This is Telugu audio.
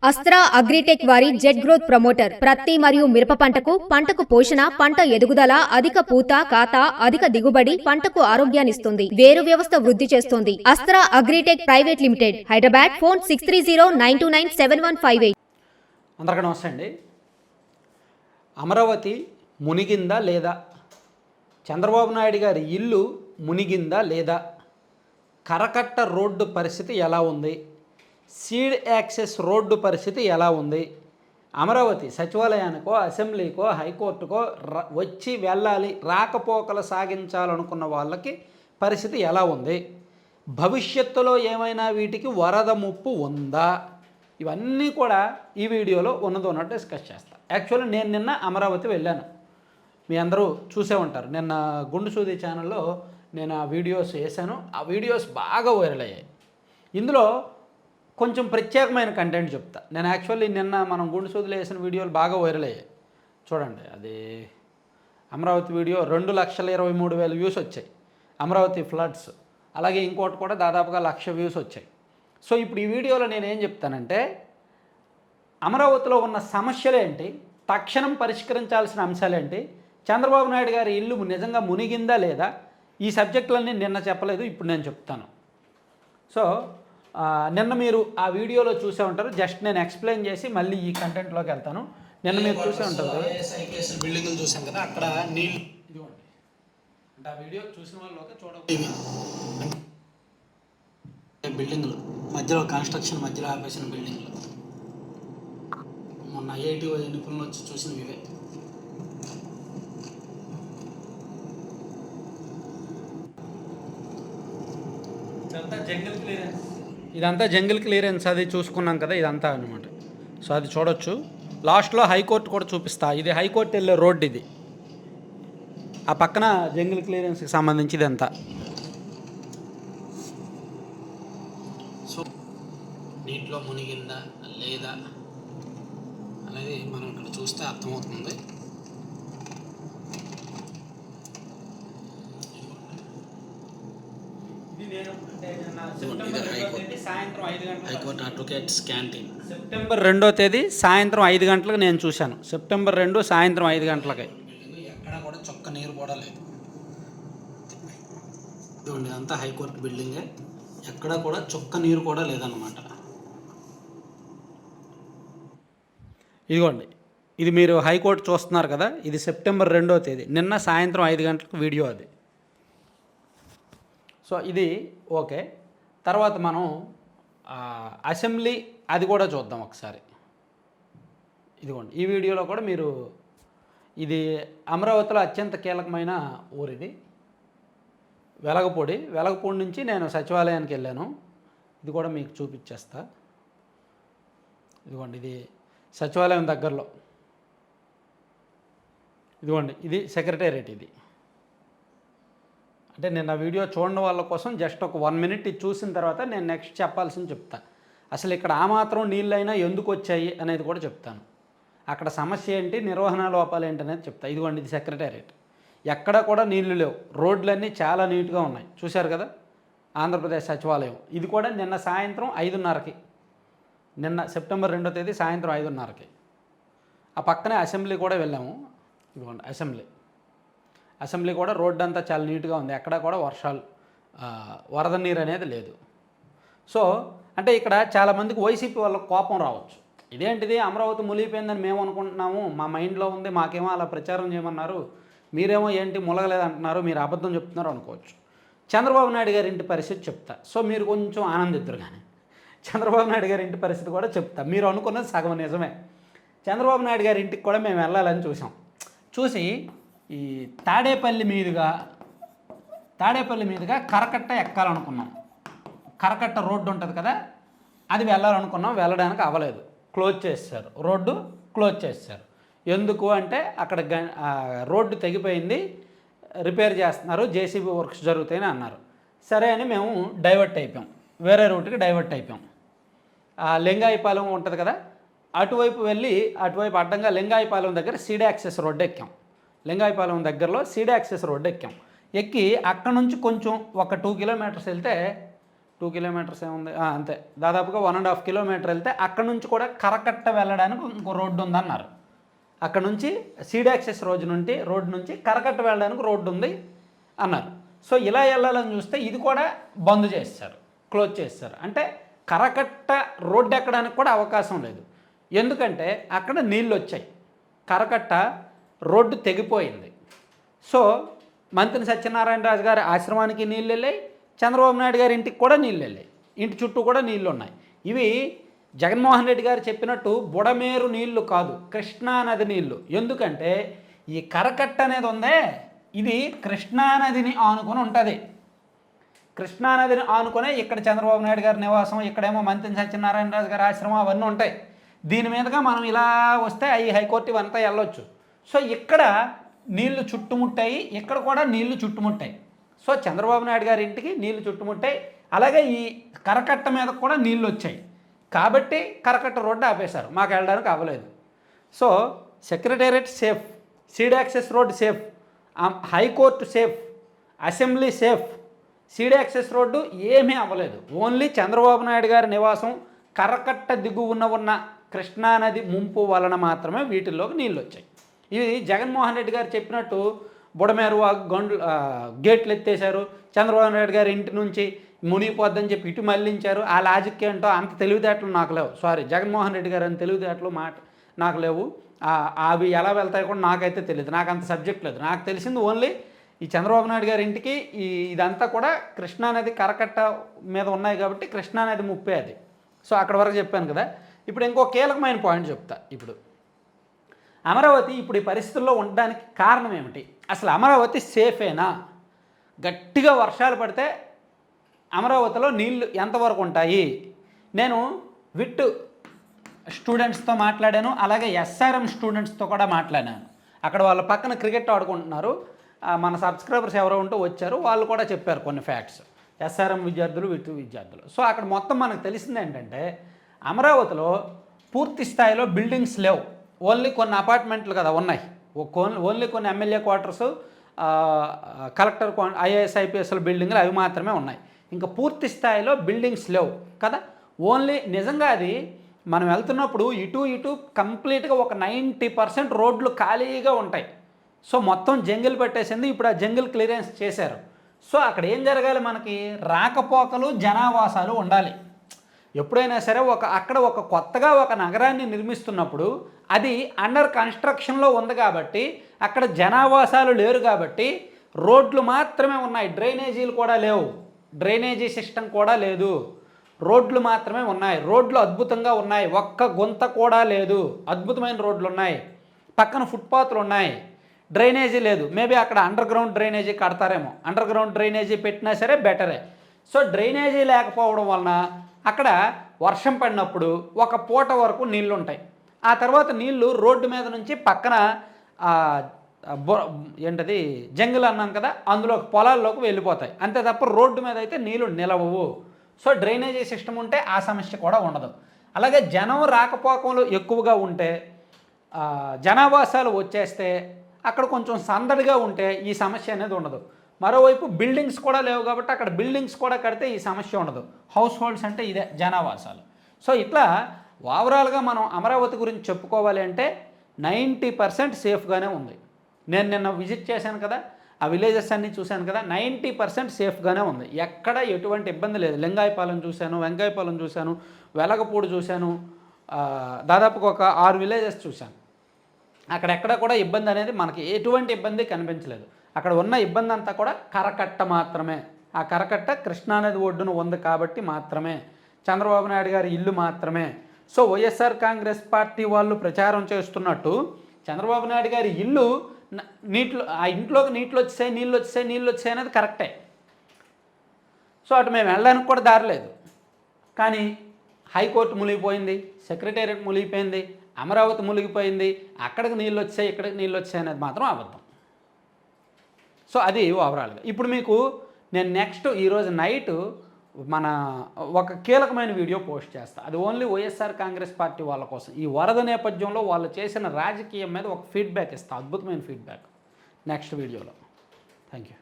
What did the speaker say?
అస్త్రా అగ్రిటెక్ వారి జెట్ గ్రోత్ ప్రమోటర్ ప్రత్తి మరియు మిరప పంటకు పోషణ, పంట ఎదుగుదల, అధిక పూత, కాత, అధిక దిగుబడి, పంటకు ఆరోగ్యాన్నిస్తుంది. వేరు వ్యవస్థ వృద్ధి చేస్తుంది. Astra agritech private limited, Hyderabad. Phone 6309297158. అందరికీ నమస్తే అండి. అమరావతి మునిగిందా లేదా? చంద్రబాబు నాయుడు గారి ఇల్లు మునిగిందా లేదా? కరకట్ట రోడ్డు పరిస్థితి ఎలా ఉంది? సీడ్ యాక్సెస్ రోడ్డు పరిస్థితి ఎలా ఉంది? అమరావతి సచివాలయానికో, అసెంబ్లీకో, హైకోర్టుకో వచ్చి వెళ్ళాలి, రాకపోకలు సాగించాలనుకున్న వాళ్ళకి పరిస్థితి ఎలా ఉంది? భవిష్యత్తులో ఏమైనా వీటికి వరద ముప్పు ఉందా? ఇవన్నీ కూడా ఈ వీడియోలో ఉన్నట్టు డిస్కస్ చేస్తాను. యాక్చువల్లీ నేను నిన్న అమరావతి వెళ్ళాను. మీ అందరూ చూసే ఉంటారు. నిన్న గుండు సూది ఛానల్లో నేను ఆ వీడియోస్ వేసాను. ఆ వీడియోస్ బాగా వైరల్ అయ్యాయి. ఇందులో కొంచెం ప్రత్యేకమైన కంటెంట్ చెప్తా. నేను యాక్చువల్లీ నిన్న మనం గుండు సూదిలో వేసిన వీడియోలు బాగా వైరల్ అయ్యాయి. చూడండి, అది అమరావతి వీడియో 2,23,000 వ్యూస్ వచ్చాయి. అమరావతి ఫ్లడ్స్, అలాగే ఇంకోటి కూడా దాదాపుగా 1,00,000 వ్యూస్ వచ్చాయి. సో ఇప్పుడు ఈ వీడియోలో నేనేం చెప్తానంటే, అమరావతిలో ఉన్న సమస్యలేంటి, తక్షణం పరిష్కరించాల్సిన అంశాలేంటి, చంద్రబాబు నాయుడు గారి ఇల్లు నిజంగా మునిగిందా లేదా, ఈ సబ్జెక్టులన్నీ నిన్న చెప్పలేదు, ఇప్పుడు నేను చెప్తాను. సో నిన్న మీరు ఆ వీడియోలో చూసే ఉంటారు. జస్ట్ నేను ఎక్స్ప్లెయిన్ చేసి మళ్ళీ ఈ కంటెంట్లోకి వెళ్తాను. నిన్న మీరు చూసే ఉంటారు. బిల్డింగ్లు చూసాం కదా, అక్కడ నీళ్ళు ఇదిగోండి. అంటే ఆ వీడియో చూసిన వాళ్ళు చూడవచ్చు. బిల్డింగ్లు మధ్యలో కన్స్ట్రక్షన్ మధ్యలో ఆపేసిన బిల్డింగ్లు మొన్న ఐఐటి నిపుణులు వచ్చి చూసినవి ఇవే. ఇదంతా జంగిల్ క్లియరెన్స్ అది చూసుకున్నాం కదా, ఇదంతా అనమాట. సో అది చూడొచ్చు. లాస్ట్లో హైకోర్టు కూడా చూపిస్తా. ఇది హైకోర్టు వెళ్ళే రోడ్డు. ఇది ఆ పక్కన జంగిల్ క్లియరెన్స్కి సంబంధించి ఇదంతా. సో నీటిలో మునిగిందా లేదా అనేది మనం ఇక్కడ చూస్తే అర్థమవుతుంది. హైకోర్టు అడ్వకేట్స్ క్యాంటీన్ సెప్టెంబర్ 2వ తేదీ సాయంత్రం 5 గంటలకు నేను చూశాను. సెప్టెంబర్ 2 సాయంత్రం 5 గంటలకి. ఎక్కడ కూడా చొక్క నీరు కూడా లేదు. ఇదిగోండి, అంతా హైకోర్టు బిల్డింగే. ఎక్కడ కూడా చొక్క నీరు కూడా లేదన్నమాట. ఇదిగోండి, ఇది మీరు హైకోర్టు చూస్తున్నారు కదా, ఇది సెప్టెంబర్ 2వ తేదీ నిన్న సాయంత్రం 5 గంటలకు వీడియో అది. సో ఇది ఓకే. తర్వాత మనం అసెంబ్లీ అది కూడా చూద్దాం ఒకసారి. ఇదిగోండి, ఈ వీడియోలో కూడా మీరు, ఇది అమరావతిలో అత్యంత కీలకమైన ఊరిది వెలగపూడి నుంచి నేను సచివాలయానికి వెళ్ళాను. ఇది కూడా మీకు చూపించేస్తా. ఇదిగోండి, ఇది సచివాలయం దగ్గరలో. ఇదిగోండి, ఇది సెక్రటేరియట్. ఇది అంటే నేను ఆ వీడియో చూడడం వాళ్ళ కోసం జస్ట్ ఒక 1 మినిట్ ఇది చూసిన తర్వాత నేను నెక్స్ట్ చెప్పాల్సింది చెప్తా. అసలు ఇక్కడ ఆ మాత్రం నీళ్ళైనా ఎందుకు వచ్చాయి అనేది కూడా చెప్తాను. అక్కడ సమస్య ఏంటి, నిర్వహణ లోపాలు ఏంటి అనేది చెప్తా. ఇదిగోండి, ఇది సెక్రటేరియట్. ఎక్కడ కూడా నీళ్లు లేవు. రోడ్లన్నీ చాలా నీట్గా ఉన్నాయి. చూశారు కదా, ఆంధ్రప్రదేశ్ సచివాలయం. ఇది కూడా నిన్న సాయంత్రం 5:30కి, నిన్న సెప్టెంబర్ 2వ తేదీ సాయంత్రం 5:30కి. ఆ పక్కనే అసెంబ్లీ కూడా వెళ్ళాము. ఇదిగోండి అసెంబ్లీ కూడా రోడ్డు అంతా చాలా నీట్గా ఉంది. ఎక్కడ కూడా వరద నీరు అనేది లేదు. సో అంటే ఇక్కడ చాలామందికి వైసీపీ వాళ్ళకి కోపం రావచ్చు. ఇదేంటిది, అమరావతి మునిగిపోయిందని మేము అనుకుంటున్నాము, మా మైండ్లో ఉంది, మాకేమో అలా ప్రచారం చేయమన్నారు, మీరేమో ఏంటి ములగలేదు అంటున్నారు, మీరు అబద్ధం చెప్తున్నారు అనుకోవచ్చు. చంద్రబాబు నాయుడు గారి ఇంటి పరిస్థితి చెప్తా. సో మీరు కొంచెం ఆనందిద్దరు. కానీ చంద్రబాబు నాయుడు గారి ఇంటి పరిస్థితి కూడా చెప్తా. మీరు అనుకున్నది సగం నిజమే. చంద్రబాబు నాయుడు గారి ఇంటికి కూడా మేము వెళ్ళాలని చూసి ఈ తాడేపల్లి మీదుగా కరకట్ట ఎక్కాలనుకున్నాం. కరకట్ట రోడ్డు ఉంటుంది కదా, అది వెళ్ళాలనుకున్నాం. వెళ్ళడానికి అవ్వలేదు, క్లోజ్ చేశారు. రోడ్డు క్లోజ్ చేశారు. ఎందుకు అంటే అక్కడ రోడ్డు తెగిపోయింది, రిపేర్ చేస్తున్నారు, జేసీబీ వర్క్స్ జరుగుతాయని అన్నారు. సరే అని మేము డైవర్ట్ అయిపోయాం, వేరే రూట్కి డైవర్ట్ అయిపోయాం. లింగాయపాలెం ఉంటుంది కదా, అటువైపు వెళ్ళి అటువైపు అడ్డంగా లింగాయపాలెం దగ్గర సీడ్ యాక్సెస్ రోడ్డు ఎక్కాం. లింగాయపాలెం దగ్గరలో సీడ్ యాక్సెస్ రోడ్డు ఎక్కి అక్కడ నుంచి కొంచెం ఒక 2 కిలోమీటర్స్ వెళ్తే 2 కిలోమీటర్స్ ఏముంది అంతే, దాదాపుగా 1.5 కిలోమీటర్ వెళ్తే అక్కడ నుంచి కూడా కరకట్ట వెళ్ళడానికి ఇంకో రోడ్డు ఉందన్నారు. అక్కడ నుంచి సీడ్ యాక్సెస్ రోడ్డు నుంచి కరకట్ట వెళ్ళడానికి రోడ్డు ఉంది అన్నారు. సో ఇలా వెళ్ళాలని చూస్తే ఇది కూడా బంద్ చేస్తారు, క్లోజ్ చేస్తారు. అంటే కరకట్ట రోడ్డు ఎక్కడానికి కూడా అవకాశం లేదు. ఎందుకంటే అక్కడ నీళ్ళు వచ్చాయి, కరకట్ట రోడ్డు తెగిపోయింది. సో మంత్రి సత్యనారాయణ రాజు గారి ఆశ్రమానికి నీళ్ళు వెళ్ళాయి, చంద్రబాబు నాయుడు గారి ఇంటికి కూడా నీళ్ళు వెళ్ళాయి, ఇంటి చుట్టూ కూడా నీళ్ళు ఉన్నాయి. ఇవి జగన్మోహన్ రెడ్డి గారు చెప్పినట్టు బుడమేరు నీళ్లు కాదు, కృష్ణానది నీళ్లు. ఎందుకంటే ఈ కరకట్ట అనేది ఉందే, ఇది కృష్ణానదిని ఆనుకొని ఉంటుంది. కృష్ణానదిని ఆనుకునే ఇక్కడ చంద్రబాబు నాయుడు గారి నివాసం, ఇక్కడేమో మంత్రి సత్యనారాయణ రాజు గారి ఆశ్రమం అవన్నీ ఉంటాయి. దీని మీదుగా మనం ఇలా వస్తే ఈ హైకోర్టు ఇవంతా వెళ్ళొచ్చు. సో ఇక్కడ నీళ్లు చుట్టుముట్టాయి, ఇక్కడ కూడా నీళ్లు చుట్టుముట్టాయి. సో చంద్రబాబు నాయుడు గారి ఇంటికి నీళ్లు చుట్టుముట్టాయి, అలాగే ఈ కరకట్ట మీద కూడా నీళ్ళు వచ్చాయి. కాబట్టి కరకట్ట రోడ్డు ఆపేశారు, మాకు వెళ్ళడానికి అవ్వలేదు. So secretariat safe, seed access road safe, high court safe, assembly safe, seed access road ఏమీ అవ్వలేదు. ఓన్లీ చంద్రబాబు నాయుడు గారి నివాసం కరకట్ట దిగువన ఉన్న కృష్ణానది ముంపు వలన మాత్రమే వీటిల్లోకి నీళ్ళు వచ్చాయి. ఇది జగన్మోహన్ రెడ్డి గారు చెప్పినట్టు బుడమేరు గేట్లు ఎత్తేశారు, చంద్రబాబు నాయుడు గారి ఇంటి నుంచి మునిగిపోద్దని చెప్పి ఇటు మళ్ళించారు. ఆ లాజిక్ ఏంటో అంత తెలివితేటలు నాకు లేవు. సారీ, జగన్మోహన్ రెడ్డి గారు అని తెలివితేటలు నాకు లేవు. అవి ఎలా వెళ్తాయి కూడా నాకైతే తెలియదు, నాకు అంత సబ్జెక్ట్ లేదు. నాకు తెలిసింది ఓన్లీ ఈ చంద్రబాబు నాయుడు గారి ఇంటికి ఇదంతా కూడా కృష్ణానది కరకట్ట మీద ఉన్నాయి కాబట్టి కృష్ణానది ముప్పే అది. సో అక్కడ వరకు చెప్పాను కదా. ఇప్పుడు ఇంకో కీలకమైన పాయింట్ చెప్తా. ఇప్పుడు అమరావతి ఇప్పుడు ఈ పరిస్థితుల్లో ఉండడానికి కారణం ఏమిటి? అసలు అమరావతి సేఫేనా? గట్టిగా వర్షాలు పడితే అమరావతిలో నీళ్లు ఎంతవరకు ఉంటాయి? నేను విట్ స్టూడెంట్స్తో మాట్లాడాను, అలాగే ఎస్ఆర్ఎం స్టూడెంట్స్తో కూడా మాట్లాడాను. అక్కడ వాళ్ళ పక్కన క్రికెట్ ఆడుకుంటున్నారు, మన సబ్స్క్రైబర్స్ ఎవరో ఉంటూ వచ్చారు, వాళ్ళు కూడా చెప్పారు కొన్ని ఫ్యాక్ట్స్, ఎస్ఆర్ఎం విద్యార్థులు, విట్ విద్యార్థులు. సో అక్కడ మొత్తం మనకు తెలిసింది ఏంటంటే అమరావతిలో పూర్తి స్థాయిలో బిల్డింగ్స్ లేవు, ఓన్లీ కొన్ని అపార్ట్మెంట్లు కదా ఉన్నాయి, ఓన్లీ కొన్ని ఎమ్మెల్యే క్వార్టర్స్, కలెక్టర్ ఐఏఎస్ ఐపీఎస్ల బిల్డింగ్లు అవి మాత్రమే ఉన్నాయి. ఇంకా పూర్తి స్థాయిలో బిల్డింగ్స్ లేవు కదా. ఓన్లీ నిజంగా అది మనం వెళ్తున్నప్పుడు ఇటు కంప్లీట్గా ఒక 90% రోడ్లు ఖాళీగా ఉంటాయి. సో మొత్తం జంగిల్ పెట్టేసింది, ఇప్పుడు ఆ జంగిల్ క్లియరెన్స్ చేశారు. సో అక్కడ ఏం జరగాలి? మనకి రాకపోకలు, జనావాసాలు ఉండాలి. ఎప్పుడైనా సరే అక్కడ కొత్తగా ఒక నగరాన్ని నిర్మిస్తున్నప్పుడు అది అండర్ కన్స్ట్రక్షన్లో ఉంది కాబట్టి అక్కడ జనావాసాలు లేరు కాబట్టి రోడ్లు మాత్రమే ఉన్నాయి, డ్రైనేజీలు కూడా లేవు, డ్రైనేజీ సిస్టమ్ కూడా లేదు, రోడ్లు మాత్రమే ఉన్నాయి. రోడ్లు అద్భుతంగా ఉన్నాయి, ఒక్క గుంత కూడా లేదు, అద్భుతమైన రోడ్లు ఉన్నాయి, పక్కన ఫుట్పాత్లు ఉన్నాయి, డ్రైనేజీ లేదు. మేబీ అక్కడ అండర్ గ్రౌండ్ డ్రైనేజీ కడతారేమో, అండర్ గ్రౌండ్ డ్రైనేజీ పెట్టినా సరే బెటరే. సో డ్రైనేజీ లేకపోవడం వలన అక్కడ వర్షం పడినప్పుడు ఒక పూట వరకు నీళ్ళు ఉంటాయి, ఆ తర్వాత నీళ్లు రోడ్డు మీద నుంచి పక్కన ఏంటది జంగిల్ అన్నాం కదా, అందులో పొలాల్లోకి వెళ్ళిపోతాయి, అంతే తప్ప రోడ్డు మీద అయితే నీళ్లు నిలవవు. సో డ్రైనేజీ సిస్టమ్ ఉంటే ఆ సమస్య కూడా ఉండదు. అలాగే జనం రాకపోకలు ఎక్కువగా ఉంటే, జనావాసాలు వచ్చేస్తే, అక్కడ కొంచెం సందడిగా ఉంటే ఈ సమస్య అనేది ఉండదు. మరోవైపు బిల్డింగ్స్ కూడా లేవు కాబట్టి అక్కడ బిల్డింగ్స్ కూడా కడితే ఈ సమస్య ఉండదు. హౌస్ హోల్డ్స్ అంటే ఇదే జనావాసాలు. సో ఇట్లా ఓవరాల్గా మనం అమరావతి గురించి చెప్పుకోవాలి అంటే 90% సేఫ్గానే ఉంది. నేను నిన్న విజిట్ చేశాను కదా, ఆ విలేజెస్ అన్నీ చూశాను కదా, 90% సేఫ్గానే ఉంది, ఎక్కడ ఎటువంటి ఇబ్బంది లేదు. లింగాయపాలెం చూశాను, వెంకాయపాలెం చూశాను, వెలగపూడి చూశాను, దాదాపుగా ఒక 6 విలేజెస్ చూశాను. అక్కడెక్కడ కూడా ఇబ్బంది అనేది మనకి ఎటువంటి ఇబ్బంది కనిపించలేదు. అక్కడ ఉన్న ఇబ్బంది అంతా కూడా కరకట్ట మాత్రమే. ఆ కరకట్ట కృష్ణానది ఒడ్డున ఉంది కాబట్టి మాత్రమే, చంద్రబాబు నాయుడు గారి ఇల్లు మాత్రమే. సో వైఎస్ఆర్ కాంగ్రెస్ పార్టీ వాళ్ళు ప్రచారం చేస్తున్నట్టు చంద్రబాబు నాయుడు గారి ఇల్లు ఆ ఇంట్లోకి నీళ్ళు వచ్చాయి అనేది కరెక్టే. సో అటు మేము వెళ్ళడానికి కూడా దారి లేదు. కానీ హైకోర్టు మునిగిపోయింది, సెక్రటేరియట్ మునిగిపోయింది, అమరావతి మునిగిపోయింది, అక్కడికి నీళ్ళు వచ్చాయి, ఇక్కడికి నీళ్ళు వచ్చాయి అనేది మాత్రం అబద్ధం. సో అది ఓవరాల్గా. ఇప్పుడు మీకు నేను నెక్స్ట్ ఈరోజు నైట్ మన ఒక కీలకమైన వీడియో పోస్ట్ చేస్తాను. అది ఓన్లీ వైఎస్ఆర్ కాంగ్రెస్ పార్టీ వాళ్ళ కోసం. ఈ వరద నేపథ్యంలో వాళ్ళు చేసిన రాజకీయం మీద ఒక ఫీడ్బ్యాక్ ఇస్తాను, అద్భుతమైన ఫీడ్బ్యాక్ నెక్స్ట్ వీడియోలో. Thank you.